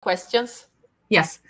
questions? Yes.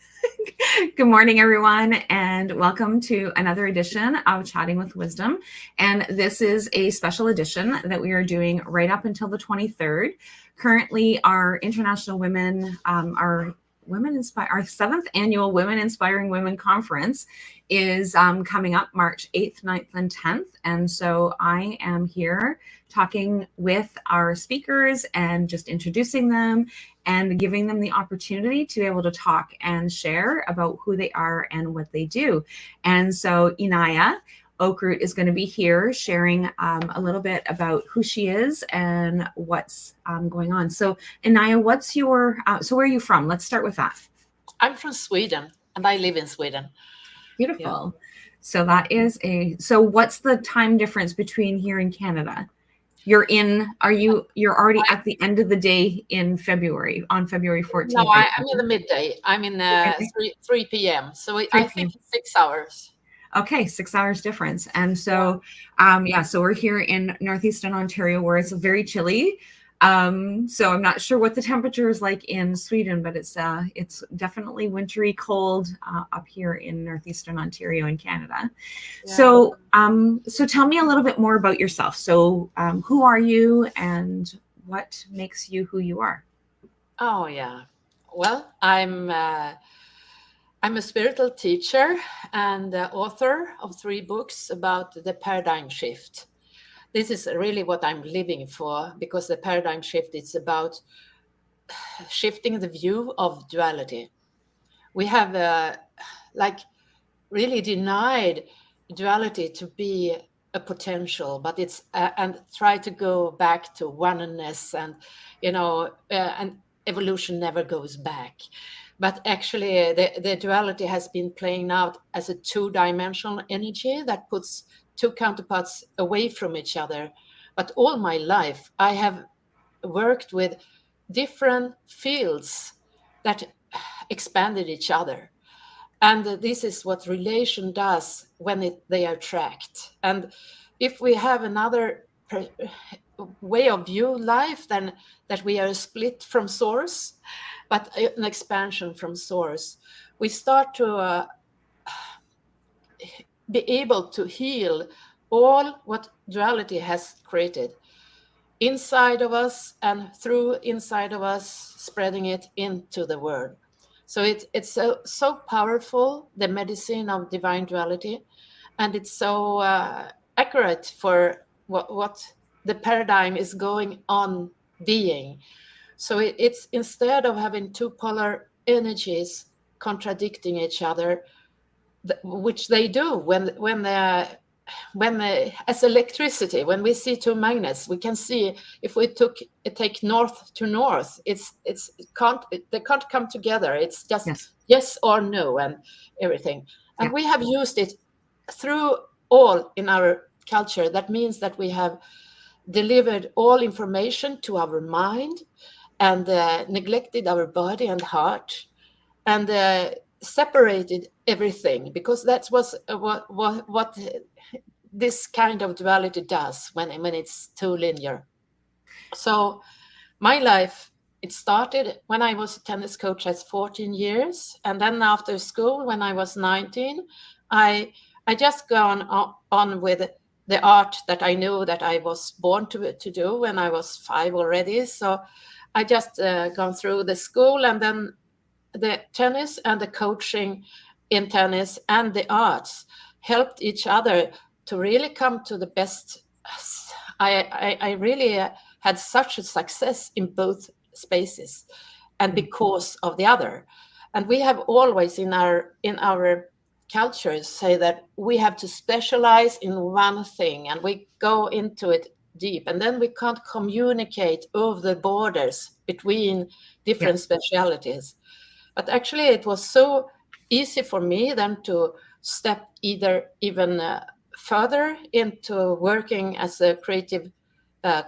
Good morning, everyone, and welcome to another edition of Chatting with Wisdom. And this is a special edition that we are doing right up until the 23rd. Currently, our International Women, our 7th annual Women Inspiring Women Conference is coming up March 8th, 9th, and 10th. And so I am here talking with our speakers and just introducing them and giving them the opportunity to be able to talk and share about who they are and what they do. And so Inaya Oakroot is going to be here sharing a little bit about who she is and what's going on. So Inaya, what's your, so where are you from? Let's start with that. I'm from Sweden and I live in Sweden. Beautiful. Yeah. So that is so what's the time difference between here and Canada? You're already at the end of the day in February, on February 14th. No, I'm in the midday. I'm in 3 p.m. So I think it's 6 hours. Okay, 6 hours difference. And so, so we're here in Northeastern Ontario where it's very chilly. So I'm not sure what the temperature is like in Sweden, but it's definitely wintry cold up here in Northeastern Ontario in Canada. Yeah. So tell me a little bit more about yourself. So who are you and what makes you who you are? Oh yeah. Well, I'm a spiritual teacher and author of 3 books about the paradigm shift. This is really what I'm living for, because the paradigm shift is about shifting the view of duality. We have really denied duality to be a potential, but it's and try to go back to oneness, and and evolution never goes back. But actually, the duality has been playing out as a 2-dimensional energy that puts 2 counterparts away from each other. But all my life, I have worked with different fields that expanded each other. And this is what relation does when they attract. And if we have another way of view life, then that we are split from source, but an expansion from source, we start to be able to heal all what duality has created inside of us and through inside of us, spreading it into the world. So it's so powerful, the medicine of divine duality, and it's so accurate for what the paradigm is going on being. So it's instead of having 2 polar energies contradicting each other, which they do when as electricity, when we see 2 magnets, we can see if we take north to north, they can't come together. It's just yes or no and everything. And we have used it through all in our culture. That means that we have delivered all information to our mind and neglected our body and heart, and separated everything, because that's what this kind of duality does when it's too linear. So my life, it started when I was a tennis coach at 14 years, and then after school when I was 19, I just gone on with the art that I knew that I was born to do when I was 5 already. So I just gone through the school, and then the tennis and the coaching in tennis and the arts helped each other to really come to the best. I really had such a success in both spaces, and because of the other. And we have always in our cultures say that we have to specialize in one thing, and we go into it deep, and then we can't communicate over the borders between different specialities. But actually, it was so easy for me then to step even further into working as a creative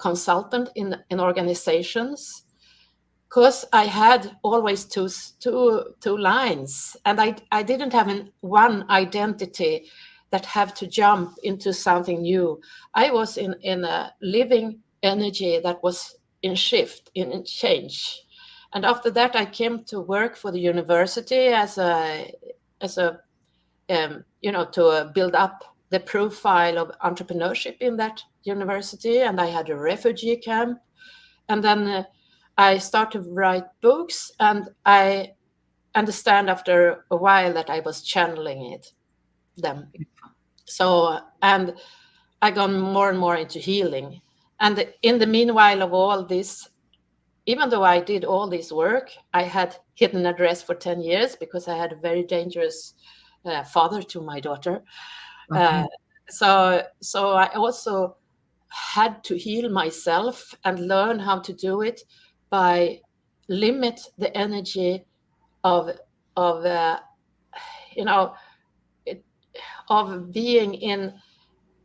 consultant in organizations, because I had always two lines, and I didn't have one identity that have to jump into something new. I was in a living energy that was in shift, in change. And after that, I came to work for the university as a to build up the profile of entrepreneurship in that university. And I had a refugee camp. And then I started to write books, and I understand after a while that I was channeling them. So, and I got more and more into healing. And in the meanwhile of all this, even though I did all this work, I had hidden address for 10 years because I had a very dangerous father to my daughter. Okay. So I also had to heal myself and learn how to do it by limit the energy of of being in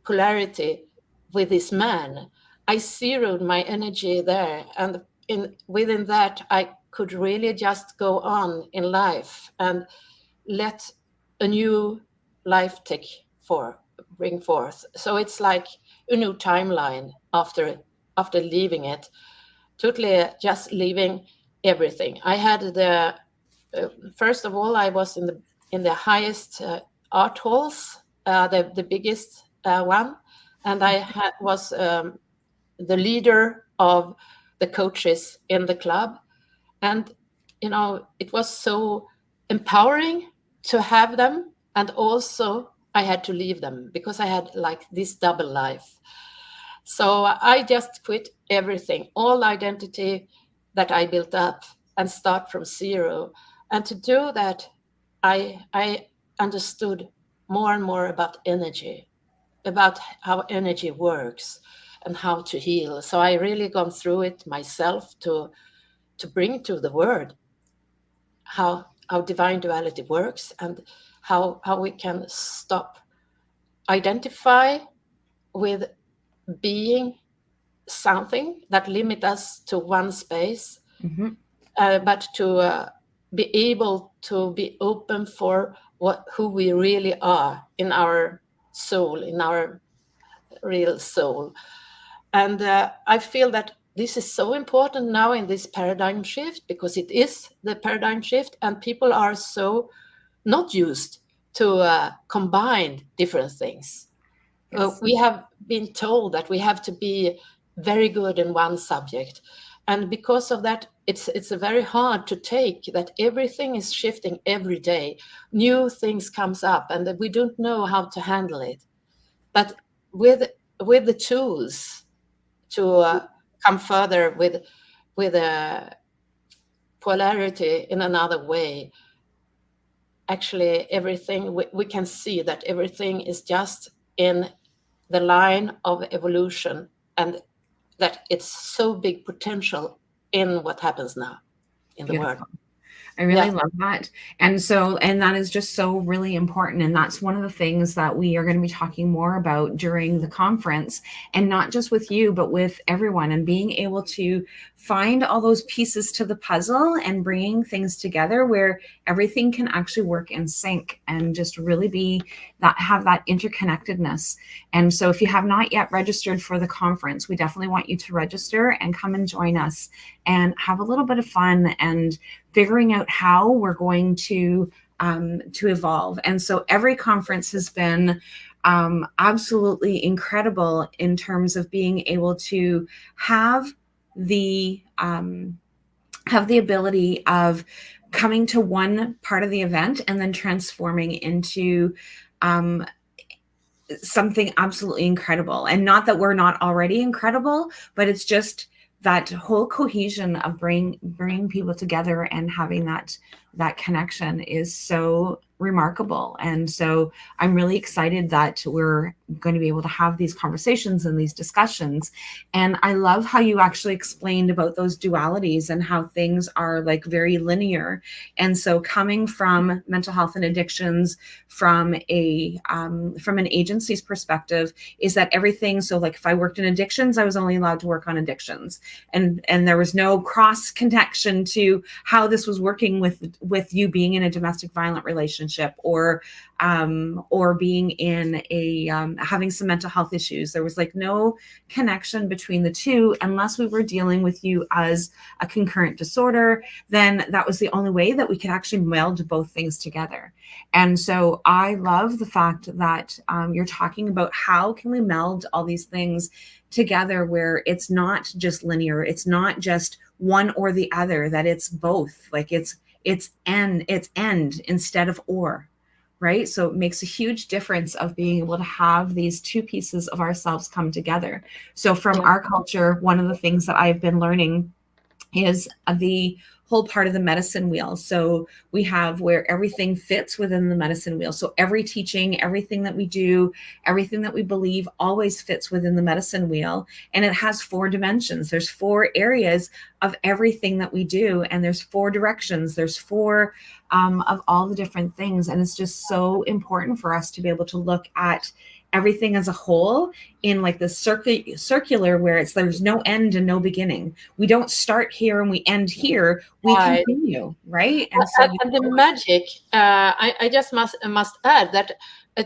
polarity with this man. I zeroed my energy there, and within that I could really just go on in life and let a new life bring forth. So it's like a new timeline after leaving it, totally just leaving everything. I had the first of all, I was in the highest art halls, the biggest one, and I was the leader of the coaches in the club, and it was so empowering to have them, and also I had to leave them because I had like this double life. So I just quit everything, all identity that I built up, and start from zero. And to do that, I understood more and more about energy, about how energy works and how to heal. So I really gone through it myself to bring to the word how divine duality works, and how we can stop identify with being something that limit us to one space, but to be able to be open for who we really are in our soul, in our real soul. And I feel that this is so important now in this paradigm shift, because it is the paradigm shift, and people are so not used to combine different things. Yes. We have been told that we have to be very good in one subject, and because of that, it's very hard to take that everything is shifting every day. New things comes up, and that we don't know how to handle it. But with the tools to come further with a polarity in another way, actually everything we can see that everything is just in the line of evolution, and that it's so big potential in what happens now in the world. Beautiful. I really love that. And that is just so really important. And that's one of the things that we are going to be talking more about during the conference, and not just with you, but with everyone, and being able to find all those pieces to the puzzle and bringing things together where everything can actually work in sync and just really have that interconnectedness. And so if you have not yet registered for the conference, we definitely want you to register and come and join us and have a little bit of fun and figuring out how we're going to evolve. And so every conference has been absolutely incredible in terms of being able to have the ability of coming to one part of the event and then transforming into something absolutely incredible. And not that we're not already incredible, but it's just that whole cohesion of bringing people together and having that connection is so remarkable. And so I'm really excited that we're going to be able to have these conversations and these discussions. And I love how you actually explained about those dualities and how things are like very linear. And so coming from mental health and addictions from an agency's perspective is that everything. So like if I worked in addictions, I was only allowed to work on addictions, and there was no cross connection to how this was working with with you being in a domestic violent relationship, or being in a having some mental health issues. There was like no connection between the two unless we were dealing with you as a concurrent disorder. Then that was the only way that we could actually meld both things together. And so I love the fact that you're talking about how can we meld all these things together, where it's not just linear, it's not just one or the other, that it's both. Like it's end instead of or, right? So it makes a huge difference of being able to have these two pieces of ourselves come together. So from our culture, one of the things that I've been learning is the whole part of the medicine wheel. So we have where everything fits within the medicine wheel. So every teaching, everything that we do, everything that we believe always fits within the medicine wheel. And it has 4 dimensions. There's 4 areas of everything that we do. And there's 4 directions. There's 4 of all the different things. And it's just so important for us to be able to look at everything as a whole in like the circular, where there's no end and no beginning. We don't start here and we end here. We continue, right? And so and the magic, I just must add that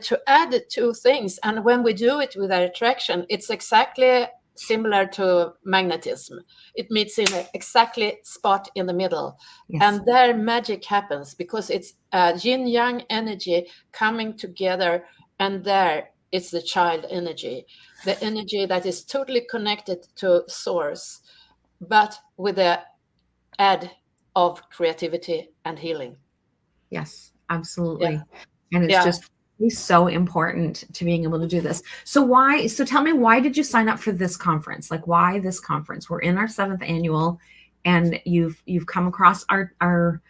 to add the 2 things, and when we do it with our attraction, it's exactly similar to magnetism. It meets in an exactly spot in the middle. Yes. And there magic happens, because it's yin yang energy coming together, and there it's the child energy, the energy that is totally connected to source, but with the add of creativity and healing. Yes, absolutely. Yeah. And it's just so important to being able to do this. So tell me, why did you sign up for this conference? Like, why this conference? We're in our 7th annual, and you've come across our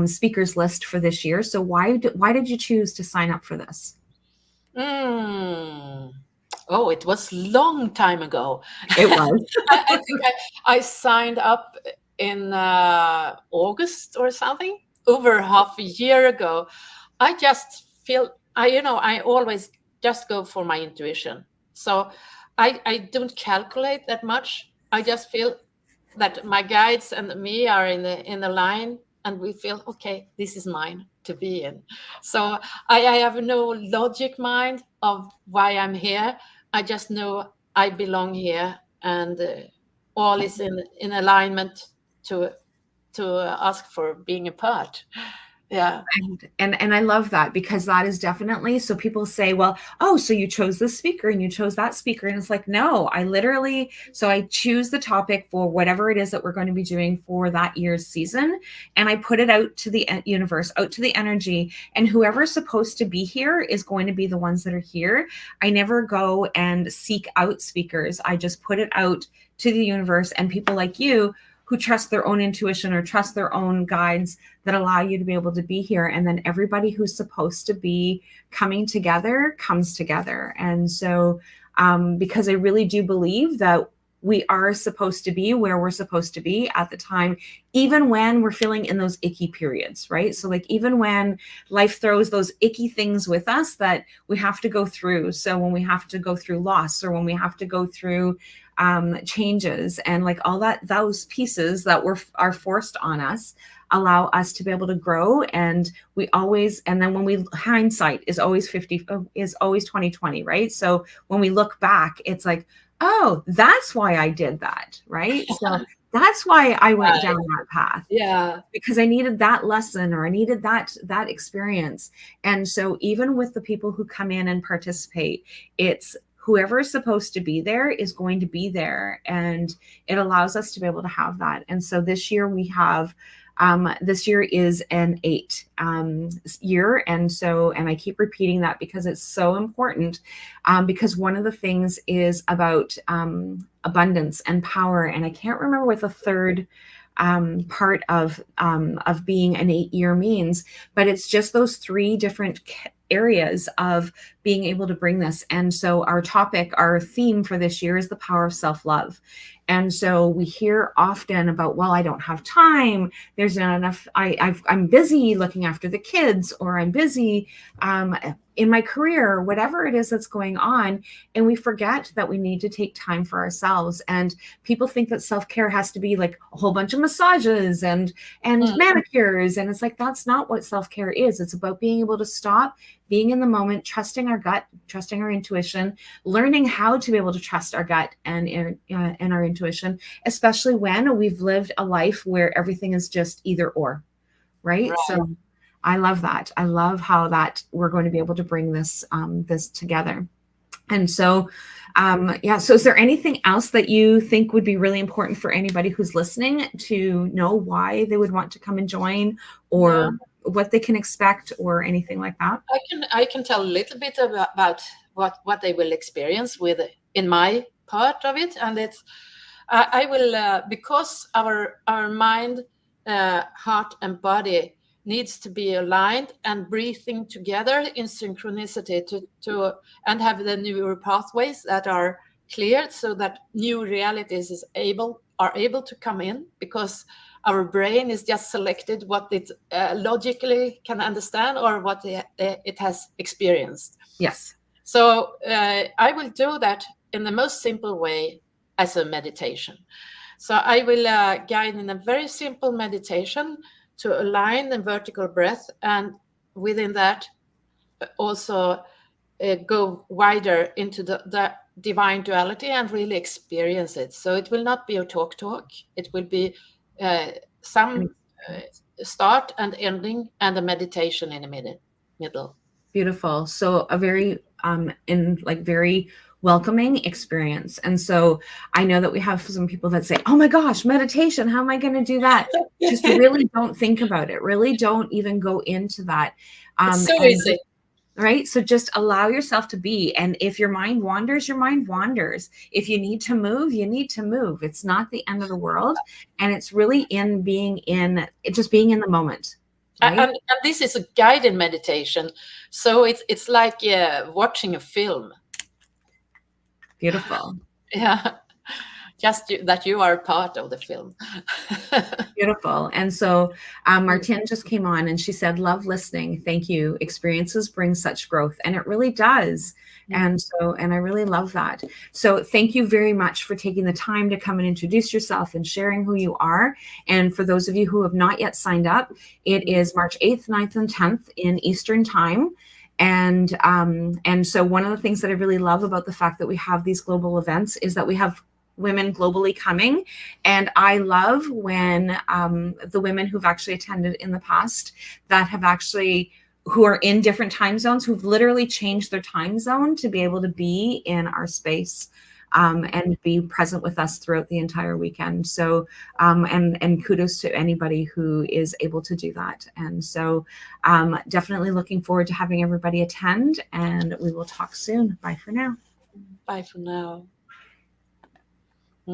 speakers list for this year. So why did you choose to sign up for this? Oh, it was long time ago. It was. I think I signed up in August or something, over half a year ago. I just feel, I always just go for my intuition. So I don't calculate that much. I just feel that my guides and me are in the line, and we feel, okay, this is mine to be in. So I have no logic mind of why I'm here. I just know I belong here, and all is in alignment to ask for being a part. Yeah. And I love that, because that is definitely, so people say, well, oh, so you chose this speaker and you chose that speaker. And it's like, no, I choose the topic for whatever it is that we're going to be doing for that year's season. And I put it out to the universe, out to the energy, and whoever's supposed to be here is going to be the ones that are here. I never go and seek out speakers. I just put it out to the universe, and people like you who trust their own intuition or trust their own guides that allow you to be able to be here. And then everybody who's supposed to be coming together comes together. And so, because I really do believe that we are supposed to be where we're supposed to be at the time, even when we're feeling in those icky periods, right? So like, even when life throws those icky things with us that we have to go through. So when we have to go through loss, or when we have to go through changes, and like all that, those pieces that are forced on us allow us to be able to grow. And then when we, hindsight is always 2020, right? So when we look back, it's like, oh, that's why I did that, right? So that's why I went down that path. Yeah. Because I needed that lesson, or I needed that experience. And so even with the people who come in and participate, it's whoever is supposed to be there is going to be there, and it allows us to be able to have that. And so this year we have, this year is an 8 year. And I keep repeating that because it's so important, because one of the things is about abundance and power. And I can't remember what the third part of being an 8 year means, but it's just those 3 different areas of being able to bring this. And so our topic, our theme for this year is the power of self-love. And so we hear often about, well, I don't have time. There's not enough. I'm busy looking after the kids, or I'm busy in my career, whatever it is that's going on. And we forget that we need to take time for ourselves. And people think that self-care has to be like a whole bunch of massages and manicures. And it's like, that's not what self-care is. It's about being able to stop, being in the moment, trusting our gut, trusting our intuition, learning how to be able to trust our gut and our intuition, especially when we've lived a life where everything is just either or, right? So I love that. I love how that we're going to be able to bring this this together. And so, so is there anything else that you think would be really important for anybody who's listening to know why they would want to come and join, or what they can expect, or anything like that? I can tell a little bit about what they will experience with in my part of it, and it's I will because our mind, heart, and body needs to be aligned and breathing together in synchronicity to and have the neural pathways that are cleared, so that new realities are able to come in, because our brain is just selected what it logically can understand, or what it has experienced. Yes. So I will do that in the most simple way, as a meditation. So I will guide in a very simple meditation to align the vertical breath, and within that also go wider into the divine duality and really experience it. So it will not be a talk. It will be some start and ending, and a meditation in the middle. Beautiful. So a very very welcoming experience. And so I know that we have some people that say, oh my gosh, meditation, how am I going to do that? Just really don't think about it. Really don't even go into that. It's so easy. Right? So just allow yourself to be. And if your mind wanders, your mind wanders. If you need to move, you need to move. It's not the end of the world. And it's really in just being in the moment. Right? And this is a guided meditation. So it's like watching a film. Beautiful. Yeah. Just that you are part of the film. Beautiful. And so Martine just came on and she said, love listening. Thank you. Experiences bring such growth. And it really does. And I really love that. So thank you very much for taking the time to come and introduce yourself and sharing who you are. And for those of you who have not yet signed up, it is March 8th, 9th, and 10th in Eastern time. And so one of the things that I really love about the fact that we have these global events is that we have women globally coming. And I love when the women who've actually attended in the past that have actually, who are in different time zones, who've literally changed their time zone to be able to be in our space and be present with us throughout the entire weekend. So, and kudos to anybody who is able to do that. And so definitely looking forward to having everybody attend, and we will talk soon. Bye for now. Bye for now.